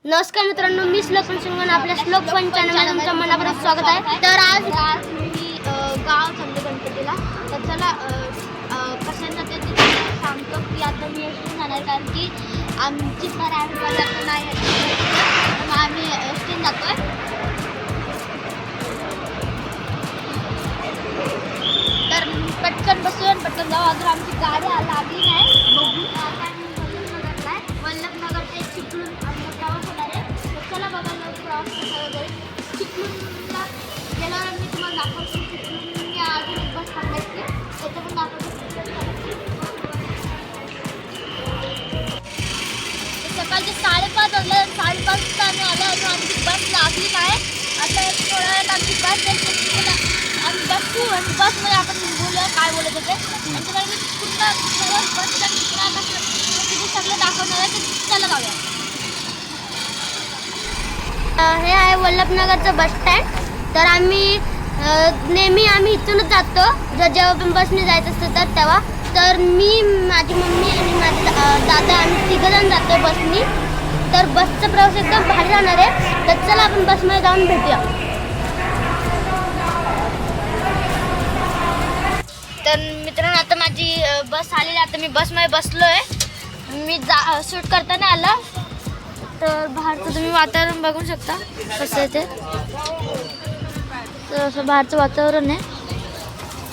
नमस्कार मित्रांनो, मी श्लोक पंचन आपल्या श्लोक फन चॅनलमध्ये तुमचं मनापासून स्वागत आहे। तर आज मी गाव चालले गणपतीला। तर चला कशाने जाते ते सांगतो की आता मी एसटीने जाणार, कारण की आमची प्रायव्हेट नाही आहे, मग आम्ही एसटीने जातोय। तर पटकन बसून पटकन जाऊ, अजून आमची गाडी लागली नाही। बघू आता आम्ही वल्लभनगर ते चिपळूण प्रवास होणार आहे। तर चला बघायला प्रवास कसा वगैरे चिपळूणला गेल्यावर मी तुम्हाला दाखवतो। चिपळूण मी अजून एक बस थांबायची त्याचं पण दाखवतो। सकाळचे 5:30 वाजले, 5:30 वाजता आम्ही आलो अजून आमची बस लागली नाही। आता थोड्या वेळात आमची बस येईल, आम्ही बसू आणि बसमध्ये आपण बोलूया काय बोलत होते आणि तुम्हाला मी कुठलं बसच्या तिथे सगळं दाखवणार आहे। तर चला जाऊया। हे आहे वल्लभनगरचं बस स्टँड। तर आम्ही नेहमी इथूनच जातो, जेव्हा पण बसने जायचं असतं तर तेव्हा। तर मी, माझी मम्मी आणि माझे दादा आम्ही तिघंजण जातो बसनी। तर बसचा प्रवास एकदम भारी राहणार आहे। तर चला आपण बसमध्ये जाऊन भेटूया। तर मित्रांनो, आता माझी बस आलेली, आता मी बसमध्ये बसलो आहे। मी शूट करताना आला, तर बाहेरचं तुम्ही वातावरण बघू शकता कसं आहे ते। तर असं बाहेरचं वातावरण आहे।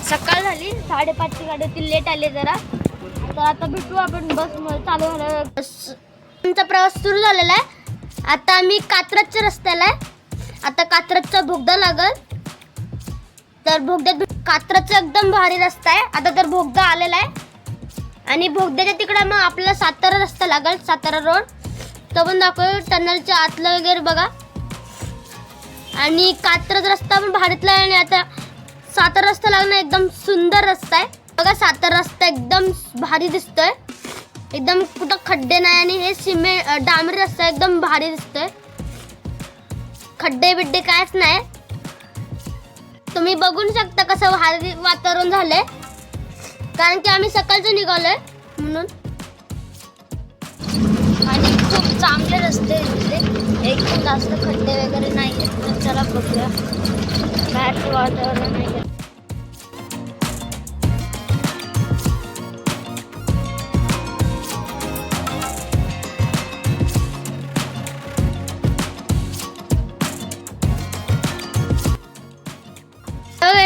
सकाळ झाली, 5:30ची गाडी होती, लेट आली जरा। तर आता भेटू आपण बसमध्ये, चालू झालं बसचा प्रवास सुरू झालेला आहे। आता आम्ही कात्रजच्या रस्त्याला आहे। आता कात्रजचा भोगदा लागल, तर भोगद्यात कात्रजचा एकदम भारी रस्ता आहे। आता तर भोगदा आलेला आहे आणि भोगद्याच्या तिकडे मग आपल्याला सातारा रस्ता लागल, सातारा रोड तो पण दाखव। टनलच्या आतलं वगैरे बघा, आणि कात्रज रस्ता पण भारीतला आहे। आणि आता सातारा रस्ता लागणं एकदम सुंदर रस्ता आहे बघा। सातारा रस्ता एकदम भारी दिसतोय, एकदम कुठं खड्डे नाही, आणि हे डांबरी रस्ता एकदम भारी दिसतोय, खड्डे बिड्डे कायच नाही। तुम्ही बघू शकता कसं भारी वातावरण झालंय, कारण की आम्ही सकाळचं निघालोय म्हणून। आणि खूप चांगले रस्ते आहेत, एकदम जास्त खड्डे वगैरे नाही आहेत। तर चला बघूया बाहेरचं वातावरण आहे।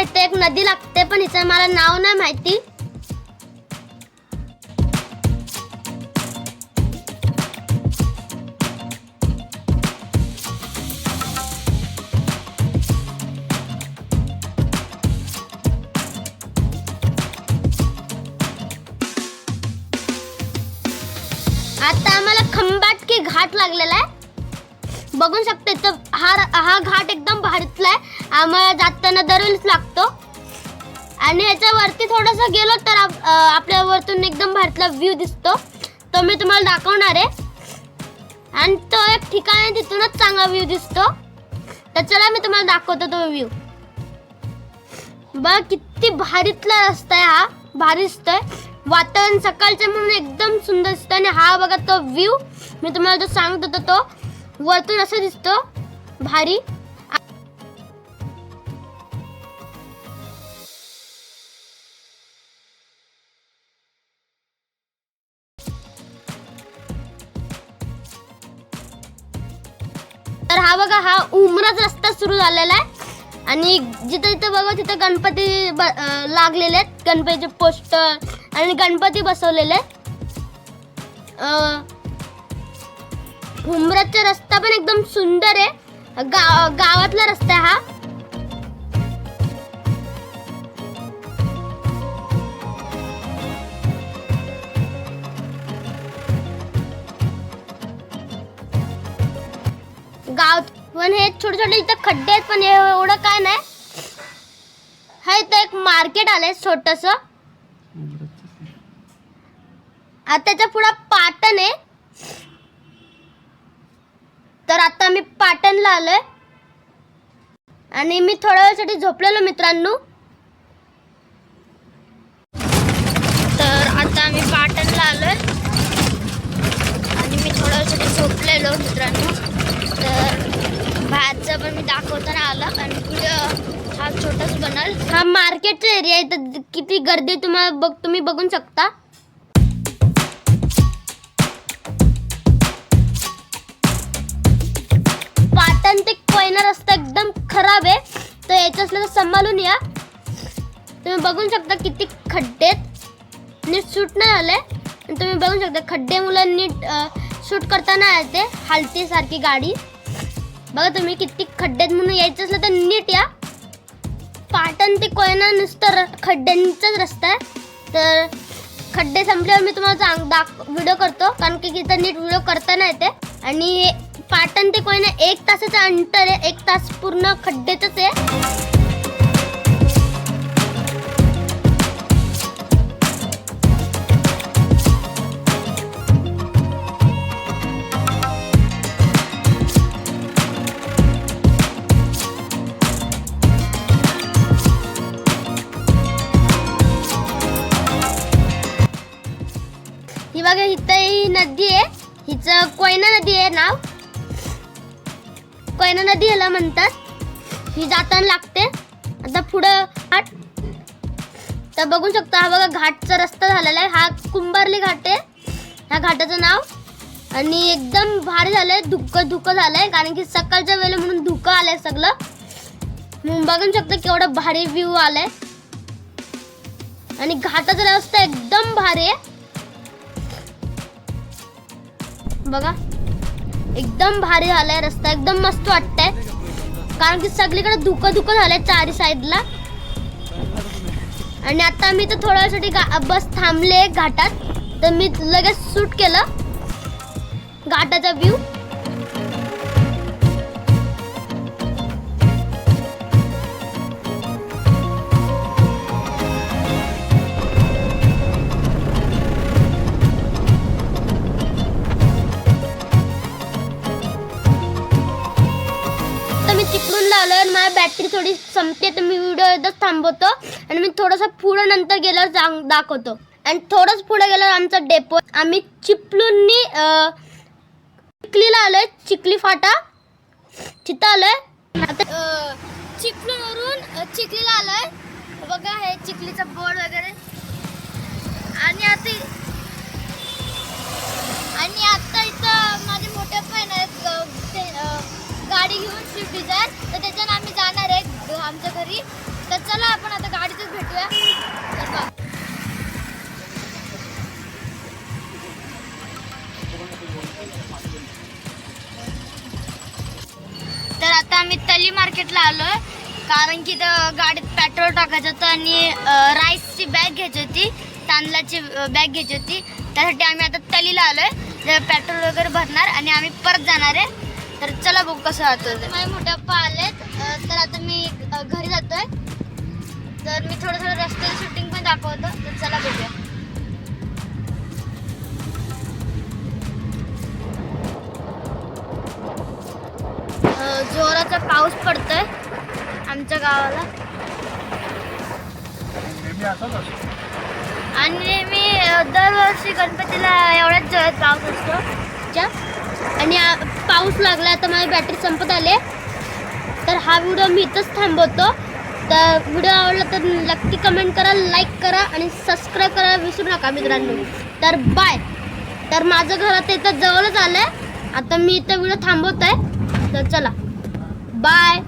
इथे एक नदी लागते, पण हिचं मला नाव नाही माहिती। आता आम्हाला खंबाटकी घाट लागलेला आहे, बघू शकता। इथं हा घाट एकदम भारीतला आहे, आम्हाला जाताना दरवेळेस लागतो। आणि ह्याच्या वरती थोडंसं गेलो तर आपल्या वरतून एकदम भारीतला व्ह्यू दिसतो, तो मी तुम्हाला दाखवणार आहे। आणि तो एक ठिकाण आहे, तिथूनच चांगला व्ह्यू दिसतो। तर चला मी तुम्हाला दाखवतो तो व्ह्यू। बघ किती भारीतला रस्ता आहे, हा भारी दिसतोय। वातावरण सकाळचं म्हणून एकदम सुंदर दिसतं। आणि हा बघा तो व्ह्यू मी तुम्हाला जो सांगत होतो, तो वरतून असं दिसतो भारी। तर हा बघा, हा उमराच रस्ता सुरू झालेला आहे। आणि जिथं बघा तिथं गणपती लागलेले आहेत, गणपतीचे पोस्टर आणि गणपती बसवलेले आहेत। उमराचा रस्ता पण एकदम सुंदर आहे, गावातला रस्ता आहे हा। गाव पण हे छोटे छोटे इथं खड्डे आहेत, पण एवढं काय नाही। हा इथं एक मार्केट आलंय छोटंसं, आता त्याच्या पुढं पाटण आहे। तर आता मी पाटणला आलोय आणि मी थोड्या वेळासाठी झोपलेलो मित्रांनो। तर आता आम्ही पाटणला आलोय आणि मी थोड्या वेळासाठी झोपलेलो मित्रांनो। तर बाहेरचं पण मी दाखवताना आलं आणि व्हिडिओ हा छोटाच बनल. हा मार्केटचा एरिया आहे, तर किती गर्दी तुम्ही बघू शकता. पाटण ते कोयना रस्ता एकदम खराब आहे, तर यायचं असलं तर सांभाळून या. तुम्ही बघू शकता किती खड्डे, नीट शूट नाही झाले. तुम्ही बघू शकता खड्डे मुलं नीट शूट करताना येते हालती सारखी गाडी. बघा तुम्ही किती खड्ड्यात, म्हणून यायचं असलं तर नीट या. पाटण ते कोयना नुसतं खड्ड्यांचाच रस्ता आहे. तर खड्डे संपल्यावर मी तुम्हाला व्हिडिओ करतो, कारण की इथं नीट व्हिडिओ करताना येते. आणि पाटण ते कोयना 1 तासाचं अंतर आहे, 1 तास पूर्ण खड्ड्यातच आहे. ही बघा इथं ही नदी आहे, हिचं कोयना नदी आहे नाव. कोयना नदी याला म्हणतात. ही जाताना लागते. आता पुढं घाट, तर बघू शकता हा बघा घाटचा रस्ता झालेला आहे. हा कुंभारली घाट आहे ह्या घाटाचं नाव. आणि एकदम भारी झालंय, धुकं झालंय, कारण की सकाळच्या वेळेला म्हणून धुकं आलंय सगळं. बघू शकता केवढा भारी व्ह्यू आलाय. आणि घाटाचा रस्ता एकदम भारी आहे बघा, एकदम भारी झालाय रस्ता, एकदम मस्त वाटतंय, कारण की सगळीकडे धुकं झालंय चारी साईडला. आणि आता मी तर थोड्या वेळासाठी बस थांबले घाटात, तर मी लगेच शूट केलं घाटाचा व्ह्यू. मी चिपळूण लावलोय आणि माझी बॅटरी थोडी संपते, तर मी व्हिडिओ इथंच थांबवतो आणि मी थोडंसं पुढं नंतर गेल्यावर दाखवतो. आणि थोडंच पुढे गेल्यावर आमचा डेपो. आम्ही चिपळूणनी चिखलीला आलोय, चिखली फाटा तिथं आलोय. आता चिपळूणवरून चिखलीला आलोय. बघा हे चिखलीचा बोर्ड वगैरे. आणि आता इथं माझे मोठे पण आहेत गाडी घेऊन स्विफ्ट डिझायर, तर त्याच्यानं आम्ही जाणार आहे आमच्या घरी. तर चला आपण आता गाडीतच भेटूया. तर आता आम्ही तली मार्केटला आलोय, कारण की गाडीत पेट्रोल टाकायचं होतं आणि राईसची बॅग घ्यायची होती, तांदळाची बॅग घ्यायची होती. त्यासाठी आम्ही आता तलीला आलोय, पेट्रोल वगैरे भरणार आणि आम्ही परत जाणार आहे. तर चला बघू कसं राहतं. माझे मोठे पप्पा आलेत, तर आता मी घरी जातोय. तर मी थोडं रस्त्याची शूटिंग पण दाखवतो, तर चला बघूया. जोराचा पाऊस पडतोय आमच्या गावाला. आणि मी दरवर्षी गणपतीला एवढ्याच जोरात पाऊस असतो. आणि पाऊस लागला, आता माझी बॅटरी संपत आले. तर हा व्हिडिओ मी इथंच थांबवतो. तर व्हिडिओ आवडला तर नक्की कमेंट करा, लाईक करा आणि सबस्क्राईब करायला विसरू नका मित्रांनो. तर बाय. तर माझं घर आता इथं जवळच आलंय. आता मी इथं व्हिडिओ थांबवतोय. तर चला बाय.